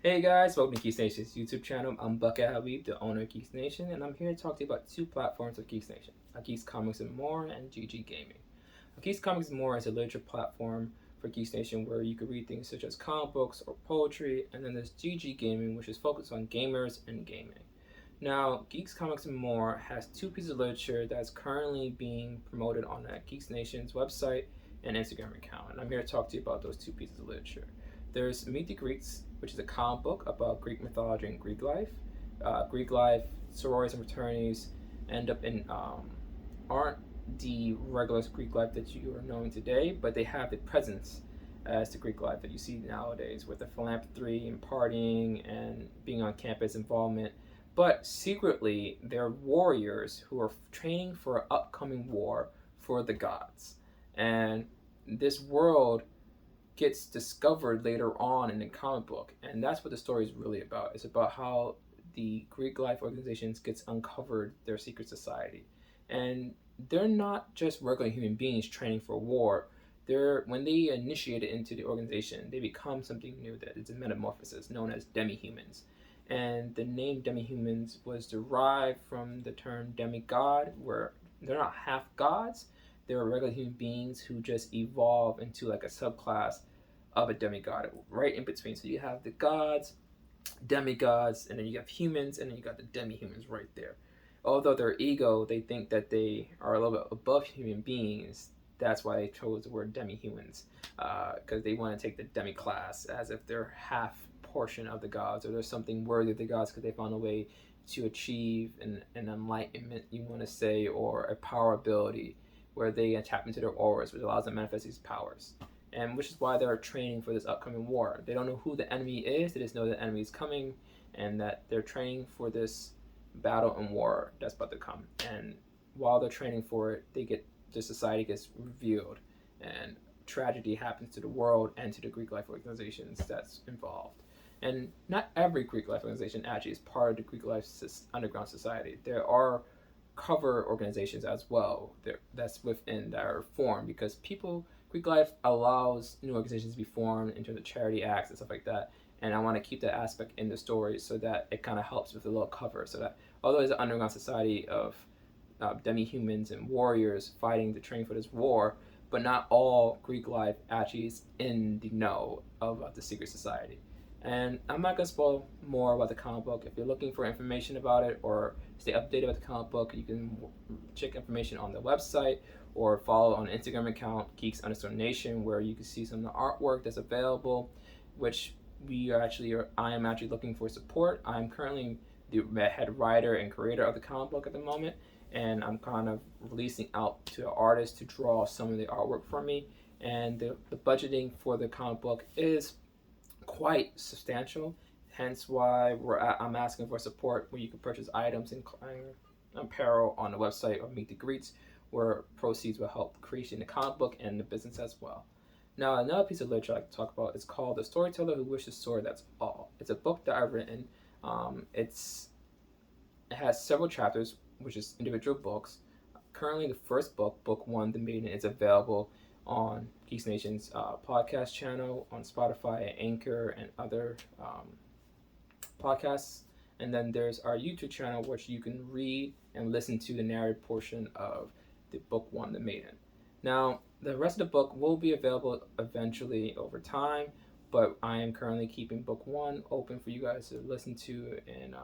Hey guys, welcome to Geekz Nation's YouTube channel. I'm Hat Weeb, the owner of Geekz Nation, and I'm here to talk to you about two platforms of Geekz Nation, Geekz Comics and More and GG Gaming. Geekz Comics and More is a literature platform for Geekz Nation where you can read things such as comic books or poetry, and then there's GG Gaming, which is focused on gamers and gaming. Now, Geekz Comics and More has two pieces of literature that's currently being promoted on Geekz Nation's website and Instagram account, and I'm here to talk to you about those two pieces of literature. There's Meet the Greeks, which is a comic book about Greek mythology and Greek life. Greek life, sororities and fraternities end up in aren't the regular Greek life that you are knowing today, but they have the presence as the Greek life that you see nowadays with the philanthropy and partying and being on campus involvement. But secretly, they're warriors who are training for an upcoming war for the gods. And this world gets discovered later on in the comic book, and that's what the story is really about. It's about how the Greek life organizations gets uncovered their secret society, and they're not just regular human beings training for war. They're when they initiate it into the organization, they become something new that is a metamorphosis known as demi-humans. And the name demi-humans was derived from the term demigod, where they're not half gods, they're regular human beings who just evolve into like a subclass of a demigod right in between. So you have the gods, demigods, and then you have humans, and then you got the demi-humans right there. Although their ego, they think that they are a little bit above human beings. That's why they chose the word demi-humans, because they want to take the demi-class as if they're half portion of the gods, or there's something worthy of the gods because they found a way to achieve an enlightenment, you want to say, or a power ability where they tap into their auras, which allows them to manifest these powers. And which is why they're training for this upcoming war. They don't know who the enemy is, they just know the enemy is coming, and that they're training for this battle and war that's about to come. And while they're training for it, the society gets revealed, and tragedy happens to the world and to the Greek life organizations that's involved. And not every Greek life organization actually is part of the Greek life underground society. There are cover organizations as well that's within that are formed because Greek life allows new organizations to be formed in terms of charity acts and stuff like that. And I want to keep that aspect in the story so that it kind of helps with a little cover. So that although it's an underground society of demi-humans and warriors fighting to train for this war, but not all Greek life actually is in the know of the secret society. And I'm not going to spoil more about the comic book. If you're looking for information about it or stay updated about the comic book, you can check information on the website or follow on Instagram account Geekz_Nation, where you can see some of the artwork that's available, which I am actually looking for support. I'm currently the head writer and creator of the comic book at the moment, and I'm kind of releasing out to artists to draw some of the artwork for me. And the budgeting for the comic book is quite substantial, hence why I'm asking for support where you can purchase items and apparel on the website or Meet the Greets, where proceeds will help creation the comic book and the business as well. Now, another piece of literature I like to talk about is called The Storyteller Who Wishes Sword That's All. It's a book that I've written. It has several chapters, which is individual books. Currently, the first book, Book 1, The Maiden, is available on Geekz Nation's podcast channel, on Spotify, Anchor, and other podcasts. And then there's our YouTube channel, which you can read and listen to the narrated portion of the Book 1, The Maiden. Now, the rest of the book will be available eventually over time, but I am currently keeping Book 1 open for you guys to listen to and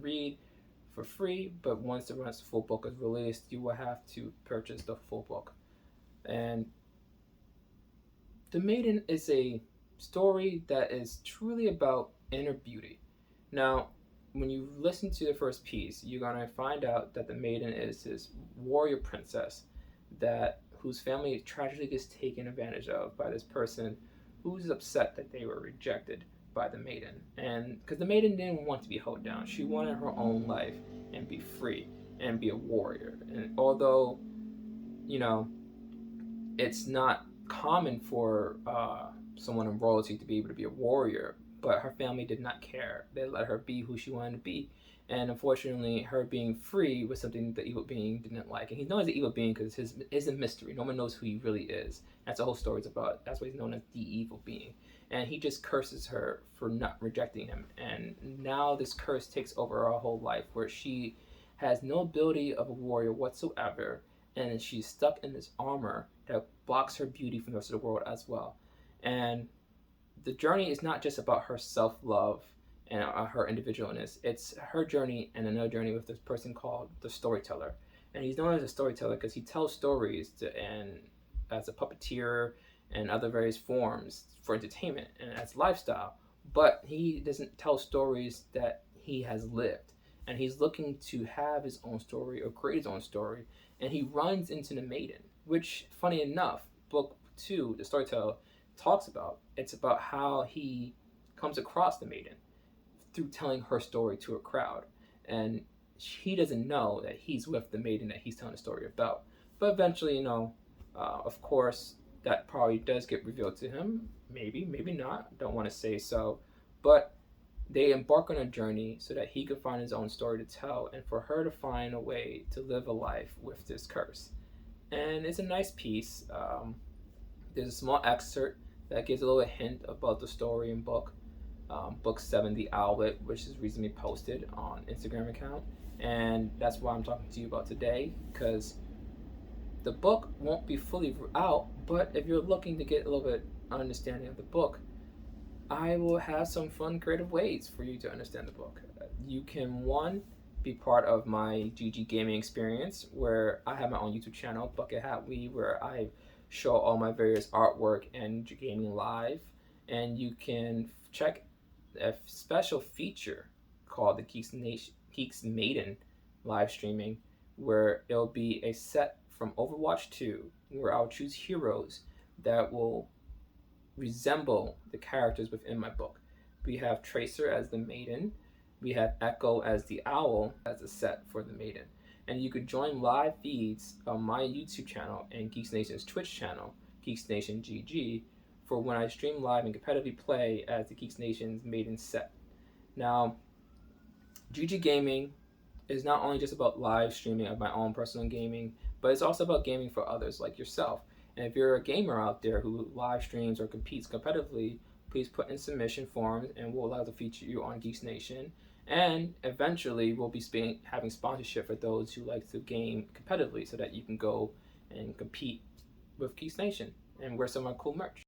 read for free. But once the rest of the full book is released, you will have to purchase the full book. And The Maiden is a story that is truly about inner beauty. Now, when you listen to the first piece, you're gonna find out that the Maiden is this warrior princess whose family tragically gets taken advantage of by this person who's upset that they were rejected by the Maiden. And because the Maiden didn't want to be held down, she wanted her own life and be free and be a warrior. And although, it's not common for someone in royalty to be able to be a warrior, but her family did not care. They let her be who she wanted to be. And unfortunately, her being free was something the evil being didn't like. And he's known as the evil being because his is a mystery. No one knows who he really is. That's the whole story's about. That's why he's known as the evil being. and he just curses her for not rejecting him. And now this curse takes over her whole life, where she has no ability of a warrior whatsoever, and she's stuck in this armor that blocks her beauty from the rest of the world as well. And the journey is not just about her self-love and her individualness. It's her journey and another journey with this person called the storyteller. And he's known as a storyteller because he tells stories and as a puppeteer and other various forms for entertainment and as lifestyle. But he doesn't tell stories that he has lived. And he's looking to have his own story or create his own story. And he runs into the Maiden, which, funny enough, book 2, The Storyteller, talks about. It's about how he comes across the Maiden through telling her story to a crowd. And he doesn't know that he's with the Maiden that he's telling the story about. But eventually, of course, that probably does get revealed to him. Maybe, maybe not. Don't want to say so. But they embark on a journey so that he could find his own story to tell and for her to find a way to live a life with this curse. And it's a nice piece. There's a small excerpt that gives a little hint about the story in book 7, The Owlet, which is recently posted on Instagram account. And that's why I'm talking to you about today, because the book won't be fully out, but if you're looking to get a little bit understanding of the book, I will have some fun creative ways for you to understand the book. You can, one, be part of my GG gaming experience, where I have my own YouTube channel, Hat Weeb, where I show all my various artwork and gaming live. And you can check a special feature called the Geekz Maiden live streaming, where it'll be a set from Overwatch 2, where I'll choose heroes that will resemble the characters within my book. We have Tracer as the Maiden, we have Echo as the Owl as a set for the Maiden. And you could join live feeds on my YouTube channel and Geekz Nation's Twitch channel, Geekz Nation GG, for when I stream live and competitively play as the Geekz Nation's Maiden set. Now, GG Gaming is not only just about live streaming of my own personal gaming, but it's also about gaming for others like yourself. And if you're a gamer out there who live streams or competes competitively, please put in submission forms and we'll allow to feature you on Geekz Nation. And eventually we'll be having sponsorship for those who like to game competitively, so that you can go and compete with Geekz Nation and wear some of our cool merch.